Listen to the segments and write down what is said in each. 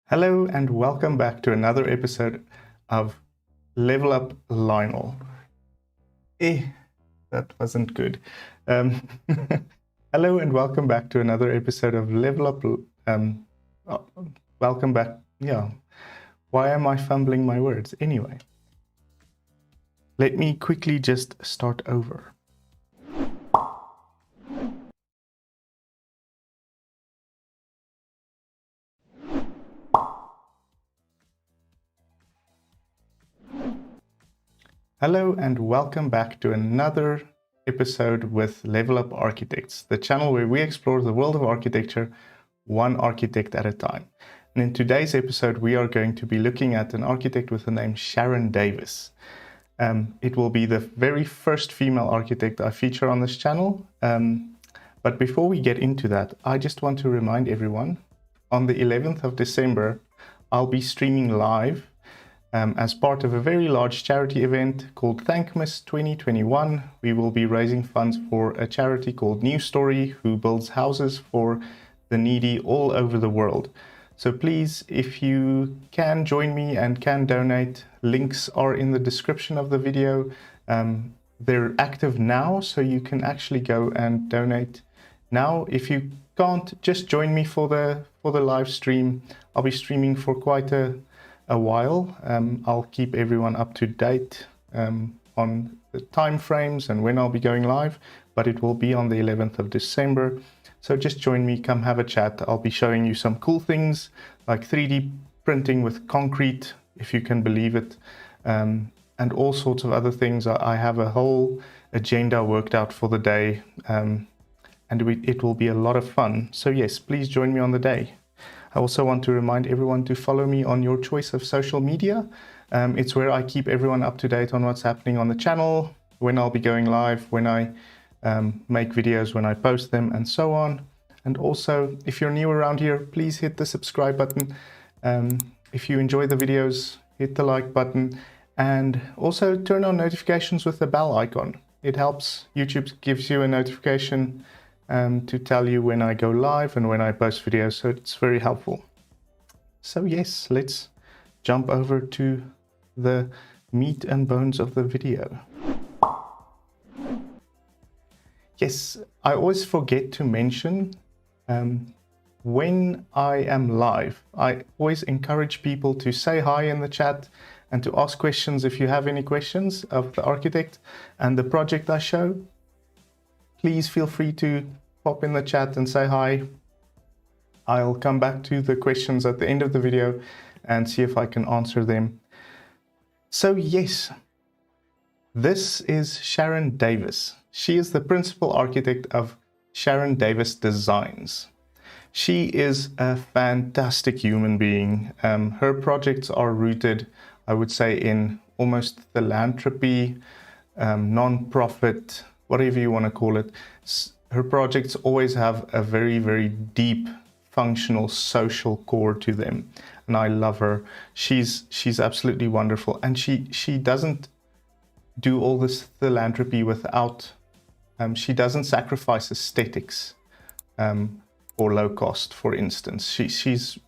Hello and welcome back to another episode of Level Up Lionel. That wasn't good. Um, Hello and welcome back to another episode of Level Up. Uh, Welcome back. Yeah. Why am I fumbling my words? Anyway, let me quickly just start over. Hello and welcome back to another episode with Level Up Architects, the channel where we explore the world of architecture one architect at a time. And in today's episode, we are going to be looking at an architect with the name Sharon Davis. It will be the very first female architect I feature on this channel. But before we get into that, I just want to remind everyone, on the 11th of December, I'll be streaming live as part of a very large charity event called Thankmas 2021. We will be raising funds for a charity called New Story, who builds houses for the needy all over the world. So please, if you can join me and can donate, links are in the description of the video. They're active now, so you can actually go and donate now. If you can't, just join me for the live stream. I'll be streaming for quite a while. I'll keep everyone up to date on the time frames and when I'll be going live, but it will be on the 11th of December. So just join me, come have a chat. I'll be showing you some cool things like 3D printing with concrete, if you can believe it, and all sorts of other things. I have a whole agenda worked out for the day, and it will be a lot of fun. So yes, please join me on the day. I also want to remind everyone to follow me on your choice of social media. It's where I keep everyone up to date on what's happening on the channel, when I'll be going live, when I make videos, when I post them, and so on. And also, if you're new around here, please hit the subscribe button. If you enjoy the videos, hit the like button, and also turn on notifications with the bell icon. It helps. YouTube gives you a notification to tell you when I go live and when I post videos, so it's very helpful. So yes, let's jump over to the meat and bones of the video. Yes, I always forget to mention when I am live, I always encourage people to say hi in the chat and to ask questions if you have any questions of the architect and the project I show. Please feel free to pop in the chat and say hi. I'll come back to the questions at the end of the video and see if I can answer them. So yes, this is Sharon Davis. She is the principal architect of Sharon Davis Designs. She is a fantastic human being. Her projects are rooted, I would say, in almost philanthropy, non-profit, whatever you want to call it. Her projects always have a very, very deep, functional, social core to them, and I love her. She's absolutely wonderful, and she doesn't do all this philanthropy without. She doesn't sacrifice aesthetics or low cost, for instance. She's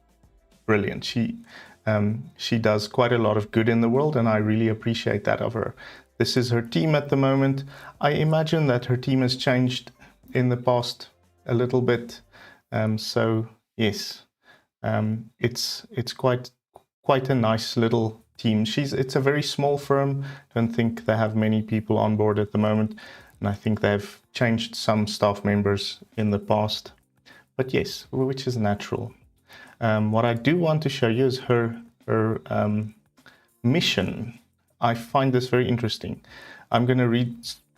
brilliant. She does quite a lot of good in the world, and I really appreciate that of her. This is her team at the moment. I imagine that her team has changed in the past a little bit. So yes, it's quite a nice little team. It's a very small firm. I don't think they have many people on board at the moment, and I think they've changed some staff members in the past. But yes, which is natural. What I do want to show you is her mission. I find this very interesting. I'm going to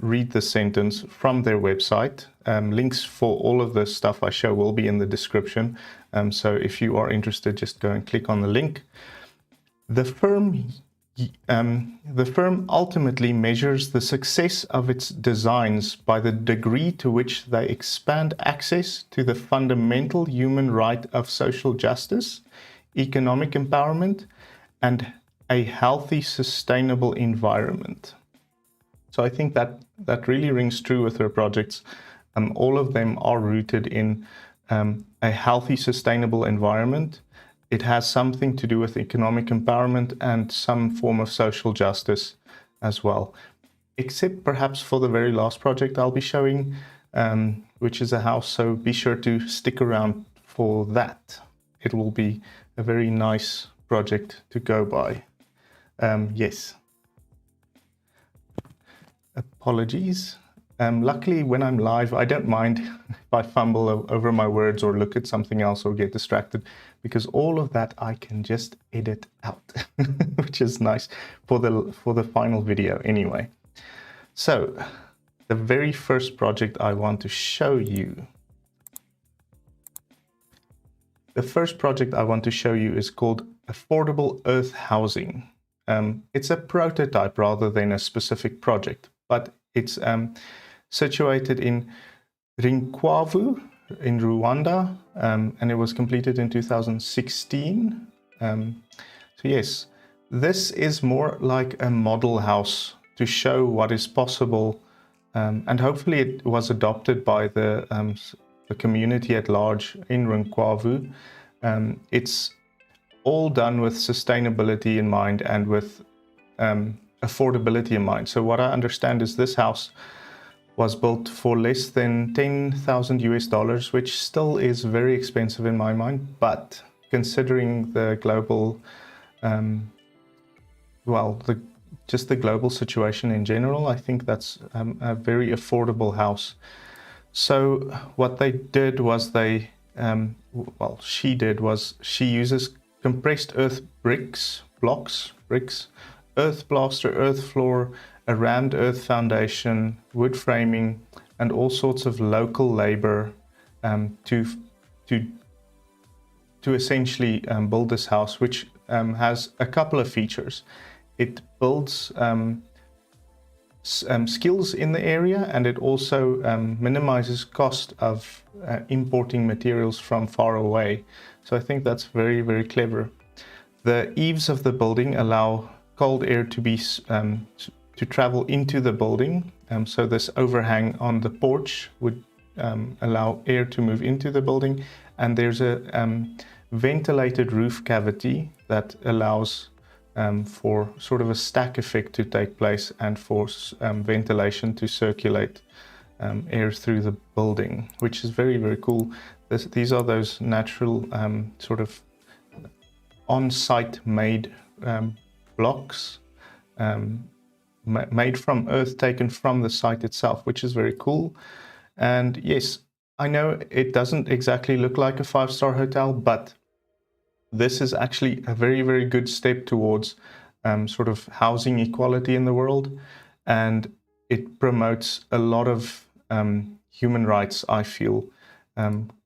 read the sentence from their website. Links for all of the stuff I show will be in the description. So if you are interested, just go and click on the link. The firm ultimately measures the success of its designs by the degree to which they expand access to the fundamental human right of social justice, economic empowerment, and a healthy, sustainable environment. So I think that really rings true with her projects. All of them are rooted in a healthy, sustainable environment it has something to do with economic empowerment and some form of social justice as well. Except perhaps for the very last project I'll be showing, which is a house, so be sure to stick around for that. It will be a very nice project to go by. Yes. Apologies. Luckily, when I'm live, I don't mind if I fumble over my words or look at something else or get distracted, because all of that I can just edit out, which is nice for the final video anyway. So, the very first project I want to show you. The first project I want to show you is called Affordable Earth Housing. It's a prototype rather than a specific project, but it's situated in Rinkwavu in Rwanda, and it was completed in 2016. So yes, this is more like a model house to show what is possible, and hopefully it was adopted by the community at large in Rinkwavu. It's all done with sustainability in mind and with affordability in mind. So what I understand is this house was built for less than $10,000 US, which still is very expensive in my mind, but considering the global, just the global situation in general, I think that's a very affordable house. So what they did was she uses compressed earth blocks, earth plaster, earth floor, a rammed earth foundation, wood framing, and all sorts of local labor to essentially build this house, which has a couple of features. It builds skills in the area, and it also minimizes cost of importing materials from far away. So I think that's very, very clever. The eaves of the building allow cold air to travel into the building. So this overhang on the porch would allow air to move into the building. And there's a ventilated roof cavity that allows for sort of a stack effect to take place and for ventilation to circulate air through the building, which is very, very cool. These are those natural sort of on-site made blocks made from earth taken from the site itself, which is very cool. And yes, I know it doesn't exactly look like a five-star hotel, but this is actually a very, very good step towards sort of housing equality in the world, and it promotes a lot of human rights, I feel.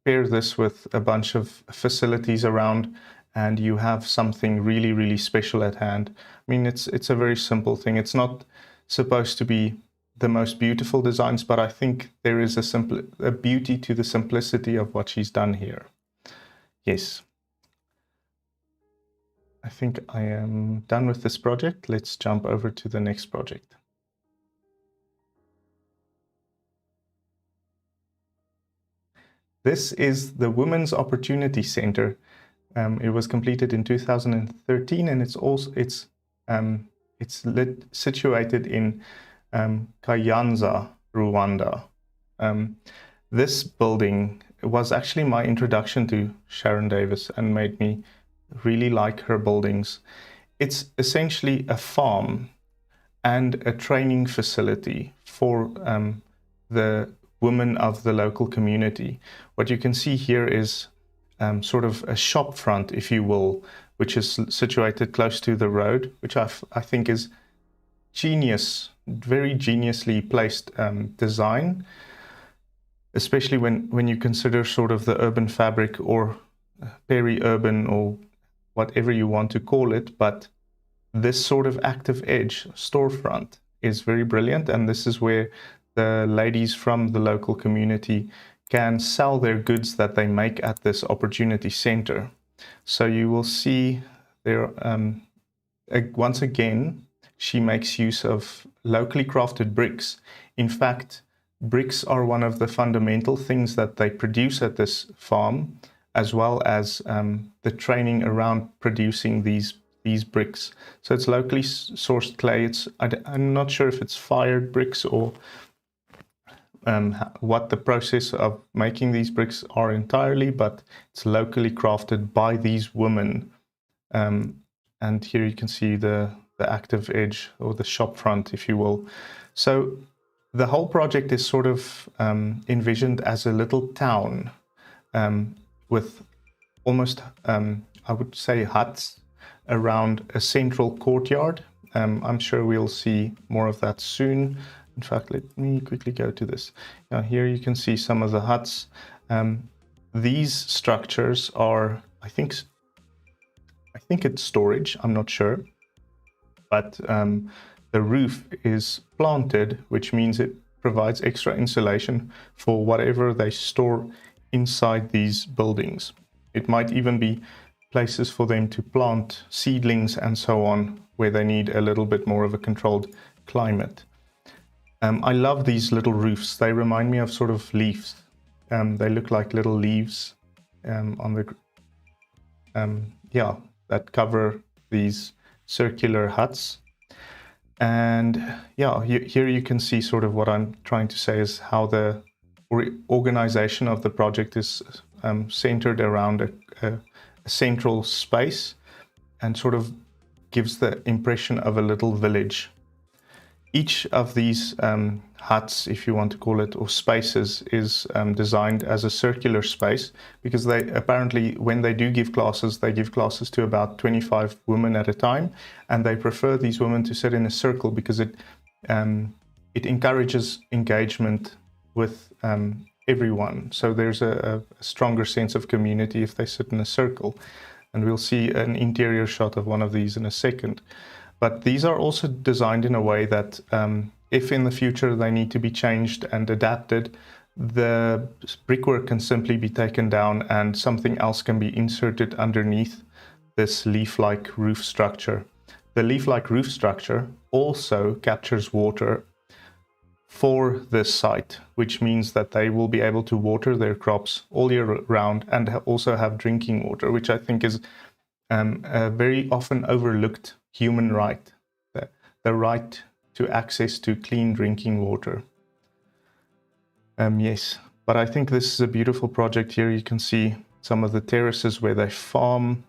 Pair this with a bunch of facilities around, and you have something really, really special at hand. I mean, it's a very simple thing. It's not supposed to be the most beautiful designs, but I think there is a beauty to the simplicity of what she's done here. Yes. I think I am done with this project. Let's jump over to the next project. This is the Women's Opportunity Center. It was completed in 2013, and it's situated in Kayanza, Rwanda. This building was actually my introduction to Sharon Davis and made me really like her buildings. It's essentially a farm and a training facility for the women of the local community. What you can see here is sort of a shop front, if you will, which is situated close to the road, which I think is genius, very geniusly placed design, especially when you consider sort of the urban fabric or peri-urban or whatever you want to call it. But this sort of active edge storefront is very brilliant, and this is where the ladies from the local community can sell their goods that they make at this opportunity center. So you will see there, once again, she makes use of locally crafted bricks. In fact, bricks are one of the fundamental things that they produce at this farm, as well as the training around producing these bricks. So it's locally sourced clay. I'm not sure if it's fired bricks or what the process of making these bricks are entirely, but it's locally crafted by these women. And here you can see the active edge, or the shop front, if you will. So the whole project is sort of envisioned as a little town with almost, I would say, huts around a central courtyard. I'm sure we'll see more of that soon. In fact, let me quickly go to this. Now, here you can see some of the huts. These structures are, I think it's storage, I'm not sure. But the roof is planted, which means it provides extra insulation for whatever they store inside these buildings. It might even be places for them to plant seedlings and so on, where they need a little bit more of a controlled climate. I love these little roofs. They remind me of sort of leaves. They look like little leaves on the that cover these circular huts. And yeah, here you can see sort of what I'm trying to say is how the organization of the project is centered around a central space, and sort of gives the impression of a little village. Each of these huts, if you want to call it, or spaces, is designed as a circular space, because they apparently, when they do give classes, they give classes to about 25 women at a time, and they prefer these women to sit in a circle because it encourages engagement with everyone. So there's a stronger sense of community if they sit in a circle. And we'll see an interior shot of one of these in a second. But these are also designed in a way that if in the future they need to be changed and adapted, the brickwork can simply be taken down and something else can be inserted underneath this leaf-like roof structure. The leaf-like roof structure also captures water for this site, which means that they will be able to water their crops all year round and also have drinking water, which I think is a very often overlooked human right, the right to access to clean drinking water. Yes, but I think this is a beautiful project. Here you can see some of the terraces where they farm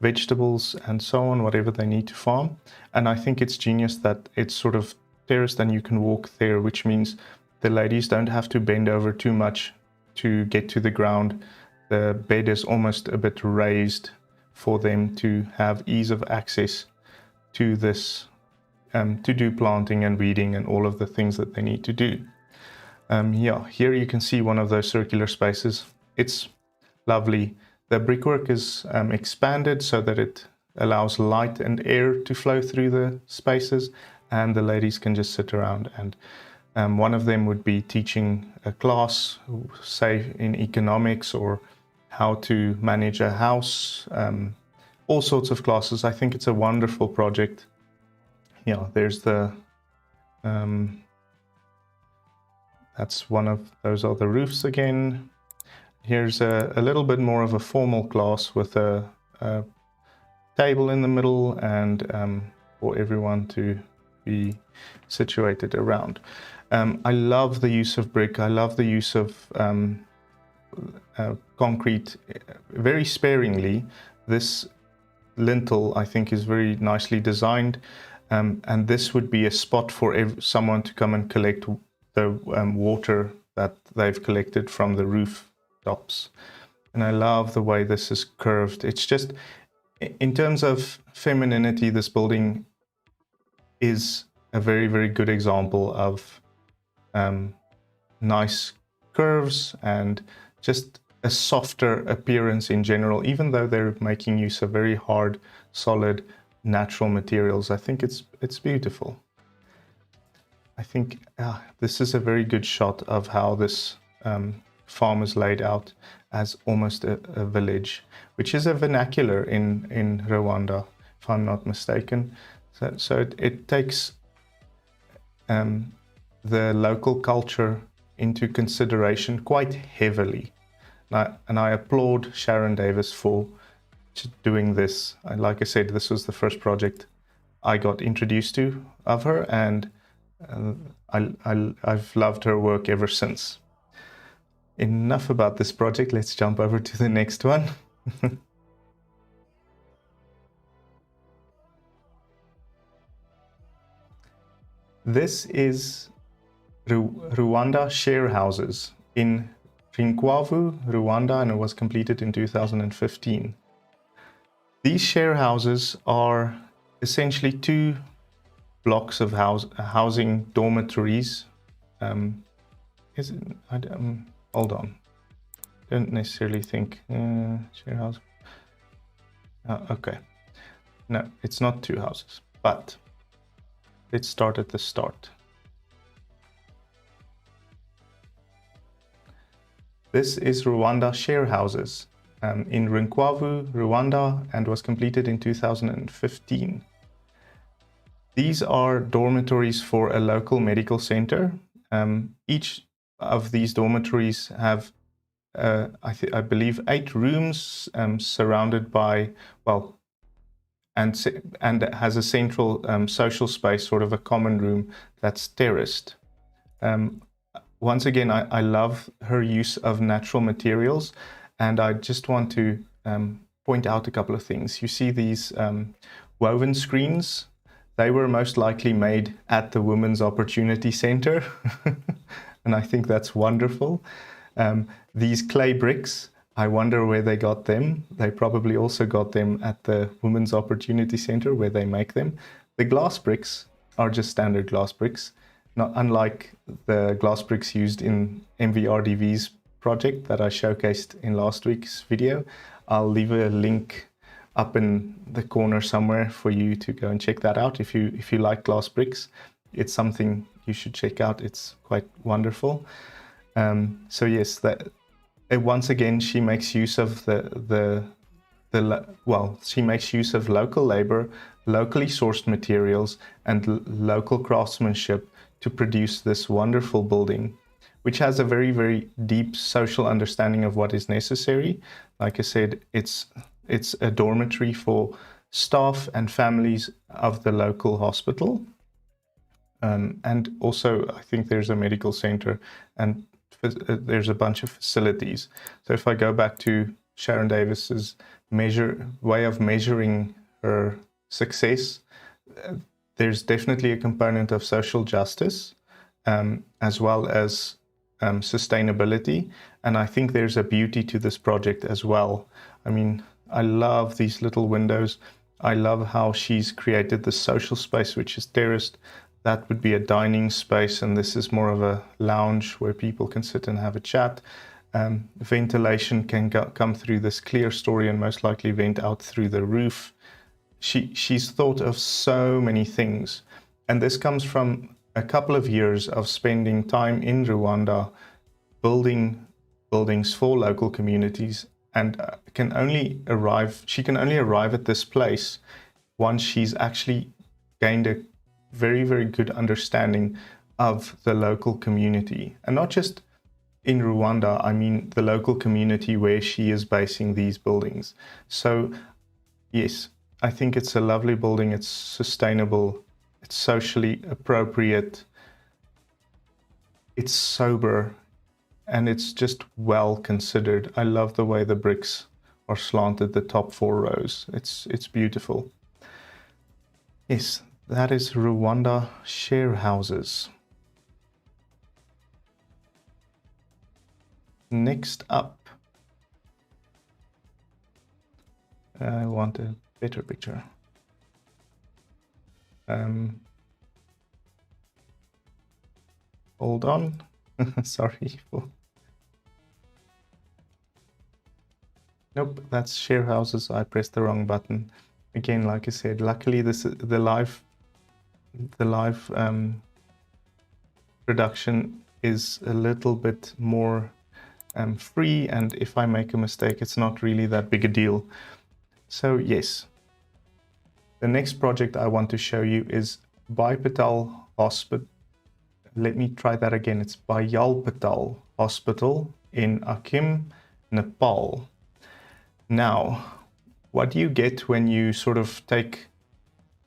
vegetables and so on, whatever they need to farm. And I think it's genius that it's sort of terraced and you can walk there, which means the ladies don't have to bend over too much to get to the ground. The bed is almost a bit raised for them to have ease of access to this, to do planting and weeding and all of the things that they need to do. Yeah, here you can see one of those circular spaces. It's lovely. The brickwork is expanded so that it allows light and air to flow through the spaces, and the ladies can just sit around, and one of them would be teaching a class, say in economics or how to manage a house, all sorts of classes. I think it's a wonderful project. Yeah, there's the that's one of those are the roofs again. Here's a little bit more of a formal class with a table in the middle and for everyone to be situated around. I love the use of brick. I love the use of concrete very sparingly. This lintel, I think, is very nicely designed, and this would be a spot for someone to come and collect the water that they've collected from the roof tops. And I love the way this is curved. It's just, in terms of femininity, this building is a very, very good example of nice curves and just a softer appearance in general, even though they're making use of very hard, solid, natural materials. I think it's beautiful. I think this is a very good shot of how this farm is laid out as almost a village, which is a vernacular in Rwanda, if I'm not mistaken. So it takes the local culture into consideration quite heavily. And I applaud Sharon Davis for doing this. Like I said, this was the first project I got introduced to of her, and I've loved her work ever since. Enough about this project, let's jump over to the next one. This is Rwanda share houses in Rinkwavu, Rwanda, and it was completed in 2015. These share houses are essentially two blocks of housing dormitories. Hold on. Don't necessarily think share house. Okay. No, it's not two houses, but let's start at the start. This is Rwanda share houses in Rinkwavu, Rwanda, and was completed in 2015. These are dormitories for a local medical center. Each of these dormitories have, I believe, 8 rooms surrounded by, well, and has a central social space, sort of a common room that's terraced. Once again, I love her use of natural materials, and I just want to point out a couple of things. You see these woven screens? They were most likely made at the Women's Opportunity Center, and I think that's wonderful. These clay bricks, I wonder where they got them. They probably also got them at the Women's Opportunity Center where they make them. The glass bricks are just standard glass bricks, not unlike the glass bricks used in MVRDV's project that I showcased in last week's video. I'll leave a link up in the corner somewhere for you to go and check that out. If you like glass bricks, it's something you should check out. It's quite wonderful. So yes, that once again she makes use of she makes use of local labor, locally sourced materials, and local craftsmanship to produce this wonderful building, which has a very, very deep social understanding of what is necessary. Like I said, it's a dormitory for staff and families of the local hospital. And also, I think there's a medical center and there's a bunch of facilities. So if I go back to Sharon Davis's way of measuring her success, there's definitely a component of social justice, as well as sustainability. And I think there's a beauty to this project as well. I mean, I love these little windows. I love how she's created the social space, which is terraced. That would be a dining space, and this is more of a lounge where people can sit and have a chat. Ventilation can come through this clear story and most likely vent out through the roof. She's thought of so many things, and this comes from a couple of years of spending time in Rwanda building buildings for local communities, and she can only arrive at this place once she's actually gained a very, very good understanding of the local community, and not just in Rwanda, I mean the local community where she is basing these buildings. So yes, I think it's a lovely building. It's sustainable, it's socially appropriate, it's sober, and it's just well considered. I love the way the bricks are slanted, the top 4 rows. It's beautiful. Yes, that is Rwanda share houses. Next up, I want a better picture. Hold on. Sorry for. Nope, that's share houses. I pressed the wrong button. Again, like I said, luckily this the live production is a little bit more free, and if I make a mistake, it's not really that big a deal. So yes, the next project I want to show you is Bayalpata Hospital. Let me try that again. It's Bayalpata Hospital in Akim, Nepal. Now, what do you get when you sort of take,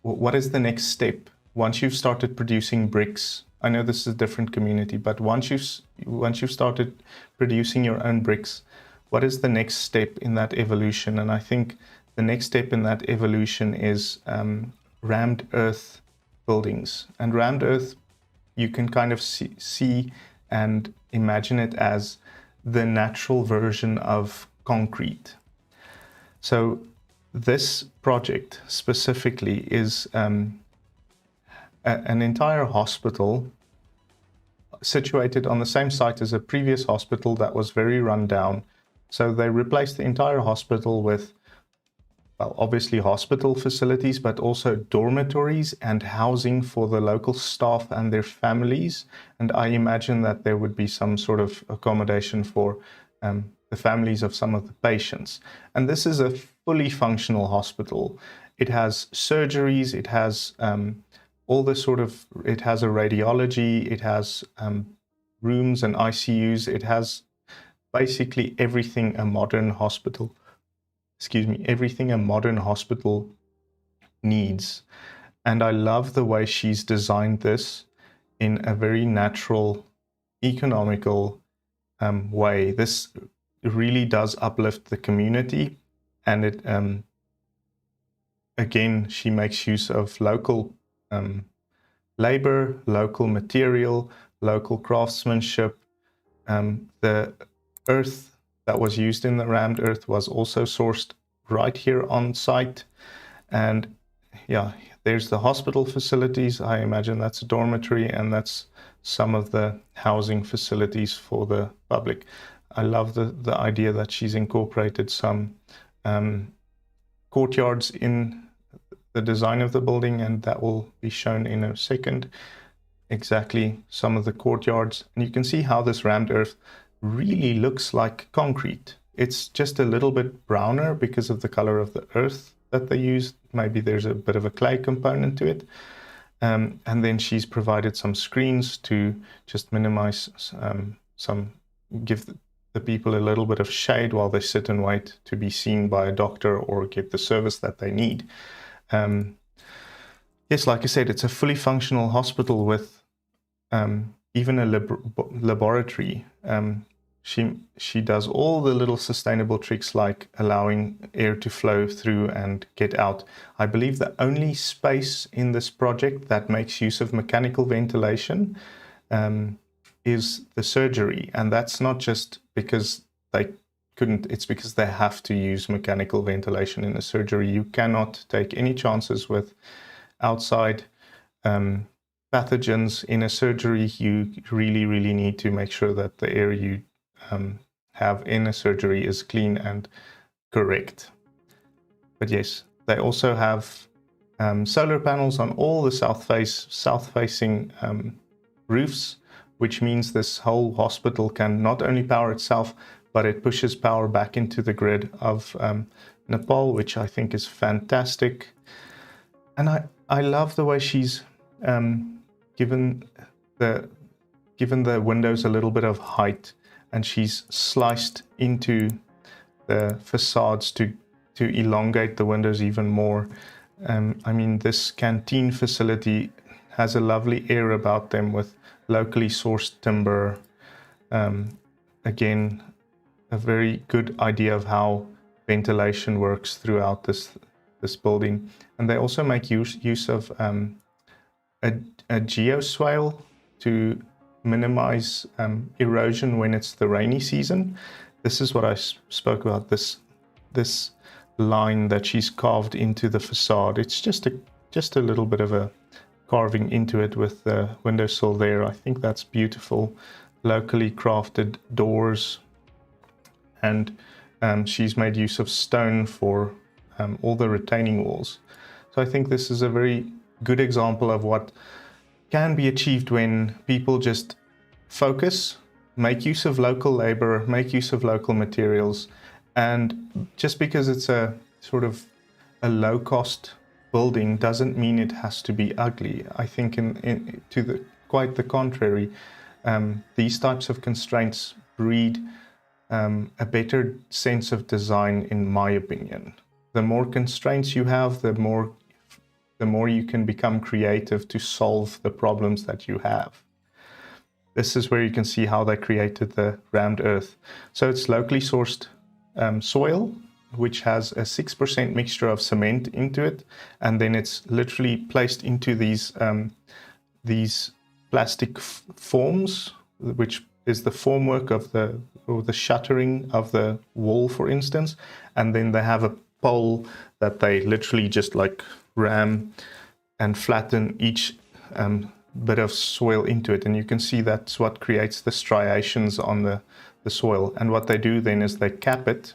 what is the next step? Once you've started producing bricks, I know this is a different community, but once you've started producing your own bricks, what is the next step in that evolution? And I think the next step in that evolution is rammed earth buildings. And rammed earth, you can kind of see and imagine it as the natural version of concrete. So this project specifically is an entire hospital situated on the same site as a previous hospital that was very run down. So they replaced the entire hospital with, well, obviously hospital facilities, but also dormitories and housing for the local staff and their families. And I imagine that there would be some sort of accommodation for the families of some of the patients. And this is a fully functional hospital. It has surgeries, it has all this sort of, it has a radiology, it has rooms and ICUs, it has basically everything a modern hospital, everything a modern hospital needs. And I love the way she's designed this in a very natural, economical way. This really does uplift the community, and it again, she makes use of local labor, local material, local craftsmanship. The earth that was used in the rammed earth was also sourced right here on site. And yeah, there's the hospital facilities. I imagine that's a dormitory, and that's some of the housing facilities for the public. I love the idea that she's incorporated some courtyards in the design of the building, and that will be shown in a second. Exactly, some of the courtyards. And you can see how this rammed earth really looks like concrete. It's just a little bit browner because of the color of the earth that they used. Maybe there's a bit of a clay component to it. And then she's provided some screens to just minimize give the people a little bit of shade while they sit and wait to be seen by a doctor or get the service that they need. Yes, like I said, it's a fully functional hospital with even a laboratory. She does all the little sustainable tricks, like allowing air to flow through and get out. I believe the only space in this project that makes use of mechanical ventilation is the surgery. And that's not just because they couldn't, it's because they have to use mechanical ventilation in a surgery. You cannot take any chances with outside pathogens in a surgery. You really need to make sure that the air you have in a surgery is clean and correct. But yes, they also have solar panels on all the south-facing roofs, which means this whole hospital can not only power itself, but it pushes power back into the grid of Nepal, which I think is fantastic. And I love the way she's given the windows a little bit of height, and she's sliced into the facades to elongate the windows even more. I mean, this canteen facility has a lovely air about them with locally sourced timber. Again, a very good idea of how ventilation works throughout this building. And they also make use of a geoswale to minimize erosion when it's the rainy season. This is what I spoke about, this line that she's carved into the facade. It's just a little bit of a carving into it with the windowsill there. I think that's beautiful. Locally crafted doors, and she's made use of stone for all the retaining walls. So I think this is a very good example of what can be achieved when people just focus, make use of local labor, make use of local materials. And just because it's a sort of a low-cost building doesn't mean it has to be ugly. I think quite the contrary. These types of constraints breed a better sense of design, in my opinion. The more constraints you have, the more you can become creative to solve the problems that you have. This is where you can see how they created the rammed earth. So it's locally sourced soil, which has a 6% mixture of cement into it, and then it's literally placed into these plastic forms, which is the formwork of the shuttering of the wall, for instance, and then they have a pole that they literally just like ram and flatten each bit of soil into it, and you can see that's what creates the striations on the soil. And what they do then is they cap it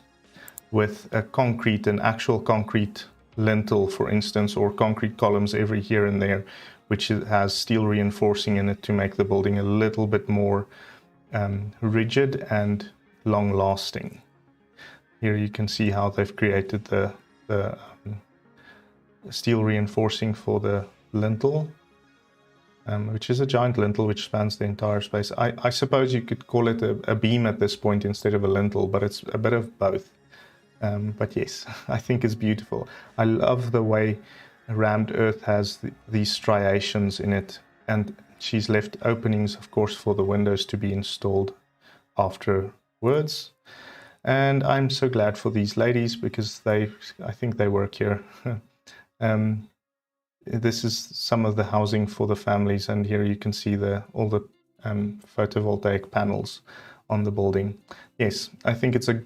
with an actual concrete lintel, for instance, or concrete columns every here and there, which has steel reinforcing in it to make the building a little bit more rigid and long-lasting. Here you can see how they've created the steel reinforcing for the lintel, which is a giant lintel which spans the entire space. I suppose you could call it a beam at this point instead of a lintel, but it's a bit of both. But yes, I think it's beautiful. I love the way rammed earth has these striations in it, and she's left openings, of course, for the windows to be installed afterwards. And I'm so glad for these ladies, because I think they work here. This is some of the housing for the families, and here you can see all the photovoltaic panels on the building. Yes, I think it's a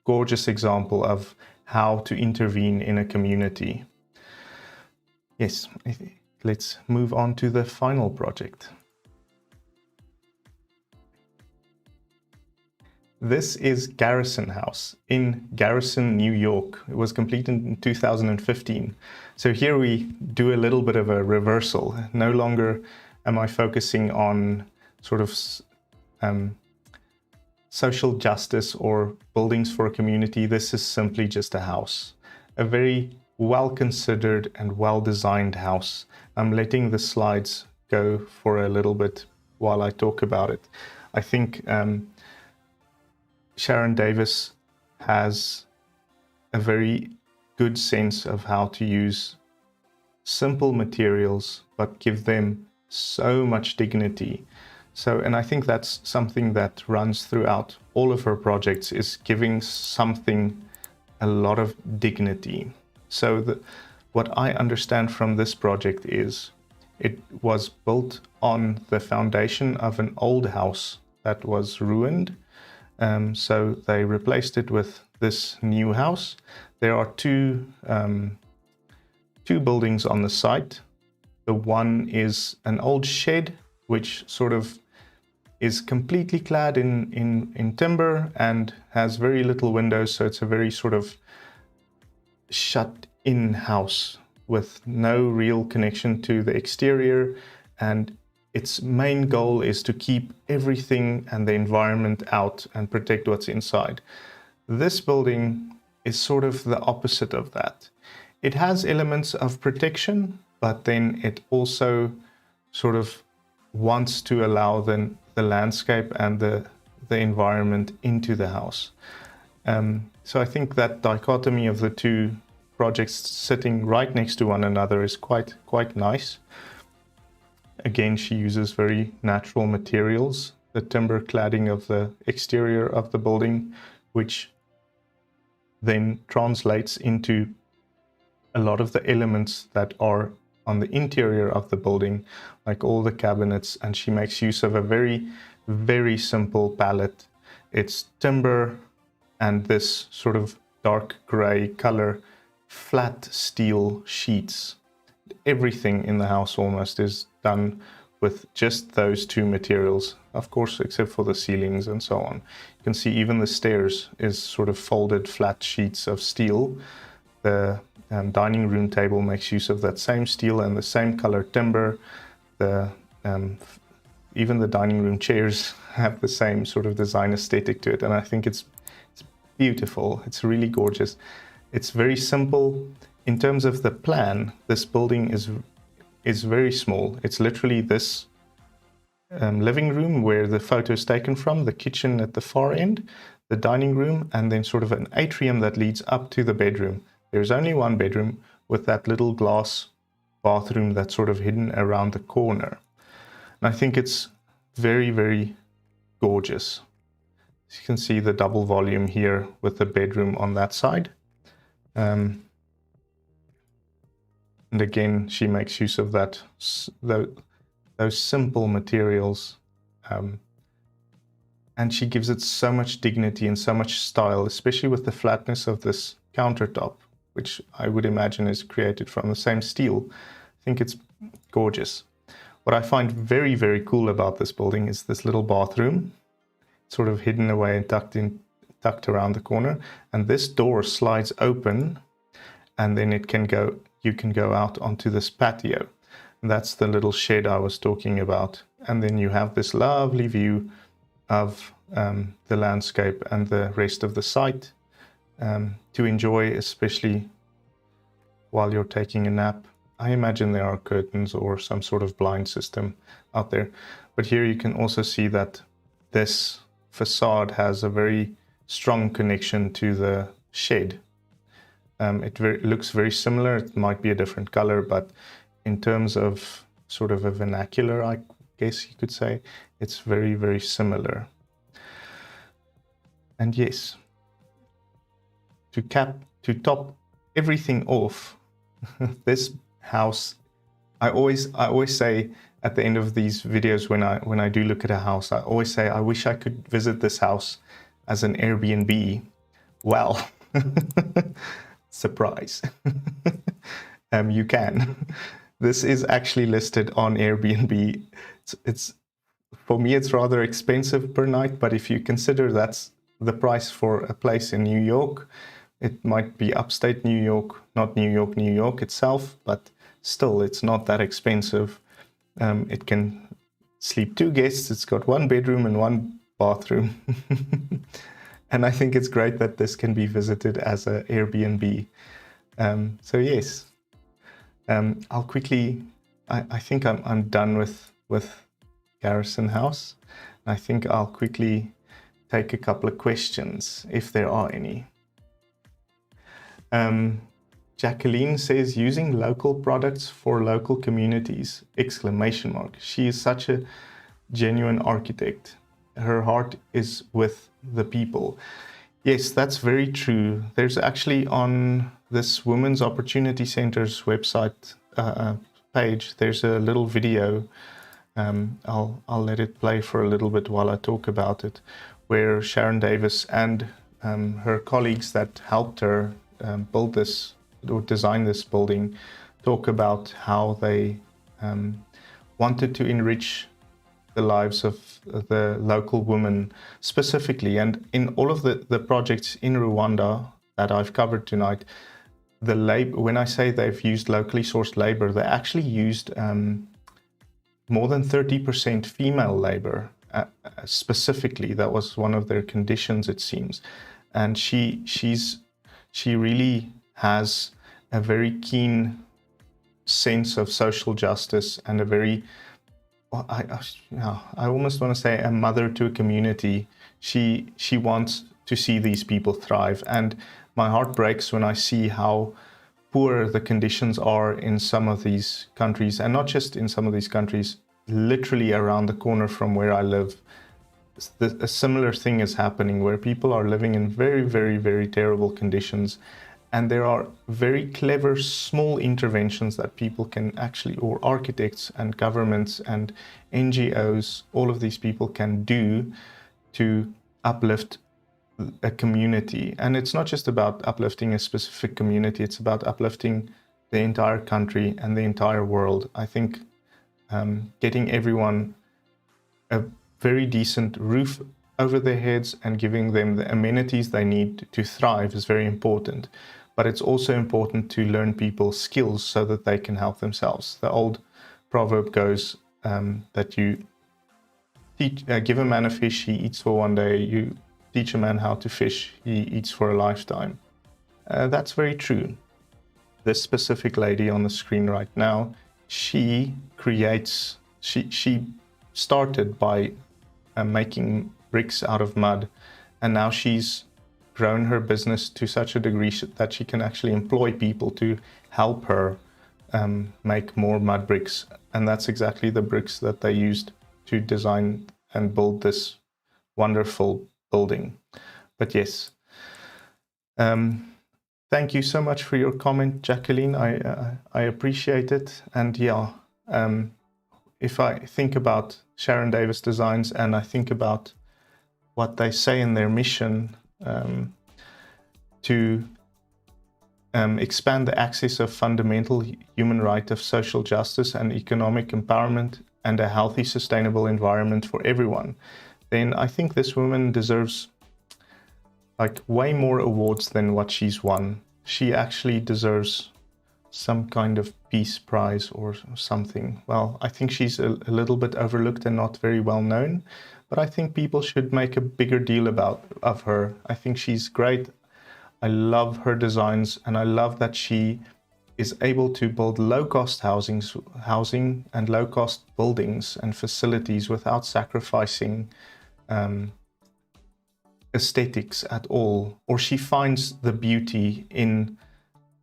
gorgeous example of how to intervene in a community. Yes, let's move on to the final project. This is Garrison House in Garrison, New York. It was completed in 2015. So here we do a little bit of a reversal. No longer am I focusing on sort of social justice or buildings for a community. This is simply just a house, a very well-considered and well-designed house. I'm letting the slides go for a little bit while I talk about it. I think Sharon Davis has a very good sense of how to use simple materials but give them so much dignity. And I think that's something that runs throughout all of her projects, is giving something a lot of dignity. So what I understand from this project is it was built on the foundation of an old house that was ruined. So they replaced it with this new house. There are two buildings on the site. The one is an old shed, which sort of is completely clad in timber and has very little windows. So it's a very sort of shut-in house with no real connection to the exterior, and its main goal is to keep everything and the environment out and protect what's inside. This building is sort of the opposite of that. It has elements of protection, but then it also sort of wants to allow the landscape and the environment into the house. So I think that dichotomy of the two projects sitting right next to one another is quite nice. Again, she uses very natural materials, the timber cladding of the exterior of the building, which then translates into a lot of the elements that are on the interior of the building, like all the cabinets, and she makes use of a very, very simple palette. It's timber and this sort of dark gray color, flat steel sheets. Everything in the house almost is done with just those two materials, of course, except for the ceilings and so on. You can see even the stairs is sort of folded flat sheets of steel. The dining room table makes use of that same steel and the same color timber. Even the dining room chairs have the same sort of design aesthetic to it, and I think it's beautiful. It's really gorgeous. It's very simple. In terms of the plan, this building is very small. It's literally this living room where the photo is taken from, the kitchen at the far end, the dining room, and then sort of an atrium that leads up to the bedroom. There's only one bedroom with that little glass bathroom that's sort of hidden around the corner. And I think it's very, very gorgeous. As you can see, the double volume here with the bedroom on that side. And again, she makes use of those simple materials. And she gives it so much dignity and so much style, especially with the flatness of this countertop, which I would imagine is created from the same steel. I think it's gorgeous. What I find very, very cool about this building is this little bathroom, sort of hidden away and tucked around the corner. And this door slides open, and then you can go out onto this patio. And that's the little shed I was talking about. And then you have this lovely view of the landscape and the rest of the site to enjoy, especially while you're taking a nap. I imagine there are curtains or some sort of blind system out there. But here you can also see that this facade has a very strong connection to the shed. It looks very similar. It might be a different color, but in terms of sort of a vernacular, I guess you could say, it's very, very similar. And yes, to top everything off, this house, I always say at the end of these videos when I do look at a house, I always say I wish I could visit this house as an Airbnb. Well, surprise. You can. This is actually listed on Airbnb. It's for me, it's rather expensive per night, but if you consider that's the price for a place in New York, it might be upstate New York, not New York itself, but still it's not that expensive. It can sleep 2 guests. It's got 1 bedroom and 1 bathroom. And I think it's great that this can be visited as an Airbnb. So yes, I'll quickly, I think I'm done with Garrison House. I think I'll quickly take a couple of questions, if there are any. Jacqueline says, using local products for local communities, ! She is such a genuine architect. Her heart is with the people. Yes, that's very true. There's actually on this Women's Opportunity Center's website page, there's a little video. I'll let it play for a little bit while I talk about it, where Sharon Davis and her colleagues that helped her build this or design this building talk about how they wanted to enrich the lives of the local women specifically. And in all of the projects in Rwanda that I've covered tonight, the labor, when I say they've used locally sourced labor, they actually used more than 30% female labor. Specifically, that was one of their conditions, it seems. And she really has a very keen sense of social justice and a very, I almost want to say, a mother to a community. She wants to see these people thrive. And my heart breaks when I see how poor the conditions are in some of these countries, and not just in some of these countries, literally around the corner from where I live. A similar thing is happening where people are living in very, very, very terrible conditions. And there are very clever small interventions that people can actually, or architects and governments and NGOs, all of these people can do to uplift a community. And it's not just about uplifting a specific community, it's about uplifting the entire country and the entire world. I think getting everyone a very decent roof over their heads and giving them the amenities they need to thrive is very important. But it's also important to learn people skills so that they can help themselves. The old proverb goes that you give a man a fish, he eats for one day. You teach a man how to fish, he eats for a lifetime. That's very true. This specific lady on the screen right now, she started by making bricks out of mud and now she's grown her business to such a degree that she can actually employ people to help her make more mud bricks. And that's exactly the bricks that they used to design and build this wonderful building. But yes, thank you so much for your comment, Jacqueline. I appreciate it. And yeah, if I think about Sharon Davis Designs and I think about what they say in their mission to expand the access of fundamental human right of social justice and economic empowerment and a healthy, sustainable environment for everyone, then I think this woman deserves like way more awards than what she's won. She actually deserves some kind of peace prize or something. Well, I think she's a little bit overlooked and not very well known, but I think people should make a bigger deal of her. I think she's great. I love her designs, and I love that she is able to build low-cost housing and low-cost buildings and facilities without sacrificing aesthetics at all. Or she finds the beauty in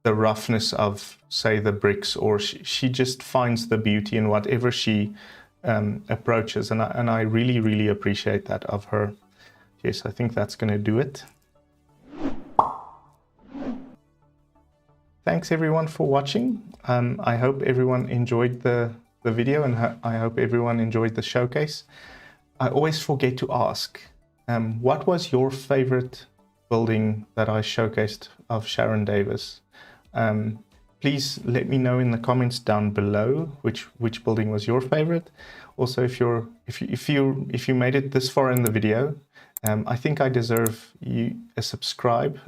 the roughness of, say, the bricks, or she just finds the beauty in whatever she approaches, and I really, really appreciate that of her. Yes, I think that's going to do it. Thanks everyone for watching. I hope everyone enjoyed the video, and I hope everyone enjoyed the showcase. I always forget to ask, what was your favorite building that I showcased of Sharon Davis? Please let me know in the comments down below which building was your favorite. Also, if you made it this far in the video, I think I deserve a subscriber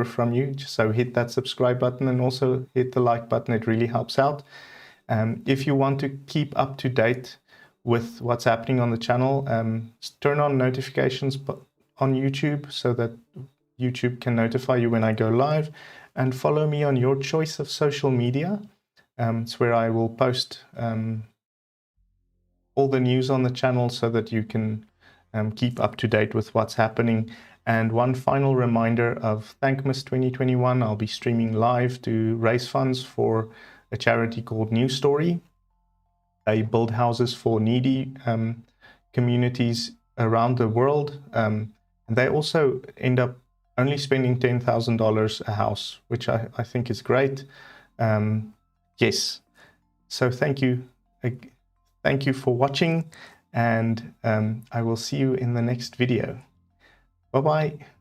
from you. So hit that subscribe button and also hit the like button. It really helps out. If you want to keep up to date with what's happening on the channel, turn on notifications on YouTube so that YouTube can notify you when I go live, and follow me on your choice of social media. It's where I will post all the news on the channel so that you can keep up to date with what's happening. And one final reminder of Thankmas 2021, I'll be streaming live to raise funds for a charity called New Story. They build houses for needy communities around the world. And they also end up only spending $10,000 a house, which I think is great. Yes, so thank you. Thank you for watching, and I will see you in the next video. Bye-bye.